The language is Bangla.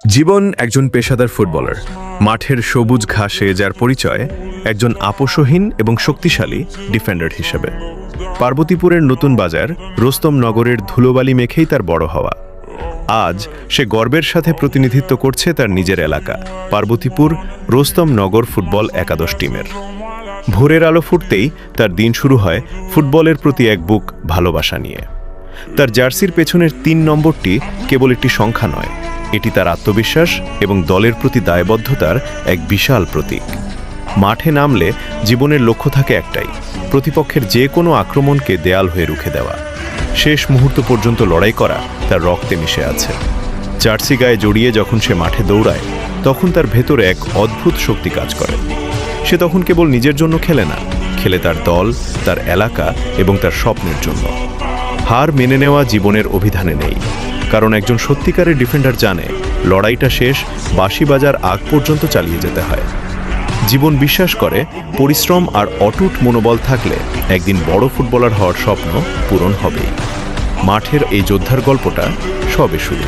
জীবন একজন পেশাদার ফুটবলার। মাঠের সবুজ ঘাসে যার পরিচয় একজন আপোষহীন এবং শক্তিশালী ডিফেন্ডার হিসেবে। পার্বতীপুরের নতুন বাজার রোস্তম নগরের ধুলোবালি মেখেই তার বড় হওয়া। আজ সে গর্বের সাথে প্রতিনিধিত্ব করছে তার নিজের এলাকা পার্বতীপুর রোস্তম নগর ফুটবল একাদশ টিমের। ভোরের আলো ফুটতেই তার দিন শুরু হয় ফুটবলের প্রতি এক বুক ভালোবাসা নিয়ে। তার জার্সির পেছনের ৩ নম্বরটি কেবল একটি সংখ্যা নয়, এটি তার আত্মবিশ্বাস এবং দলের প্রতি দায়বদ্ধতার এক বিশাল প্রতীক। মাঠে নামলে জীবনের লক্ষ্য থাকে একটাই, প্রতিপক্ষের যে কোনো আক্রমণকে দেয়াল হয়ে রুখে দেওয়া। শেষ মুহূর্ত পর্যন্ত লড়াই করা তার রক্তে মিশে আছে। জার্সি গায়ে জড়িয়ে যখন সে মাঠে দৌড়ায়, তখন তার ভেতরে এক অদ্ভুত শক্তি কাজ করে। সে তখন কেবল নিজের জন্য খেলে না, খেলে তার দল, তার এলাকা এবং তার স্বপ্নের জন্য। হার মেনে নেওয়া জীবনের অভিধানে নেই, কারণ একজন সত্যিকারের ডিফেন্ডার জানে লড়াইটা শেষ, বাঁশি বাজার আগ পর্যন্ত চালিয়ে যেতে হয়। জীবন বিশ্বাস করে পরিশ্রম আর অটুট মনোবল থাকলে একদিন বড় ফুটবলার হওয়ার স্বপ্ন পূরণ হবেই। মাঠের এই যোদ্ধার গল্পটা সবে শুরু।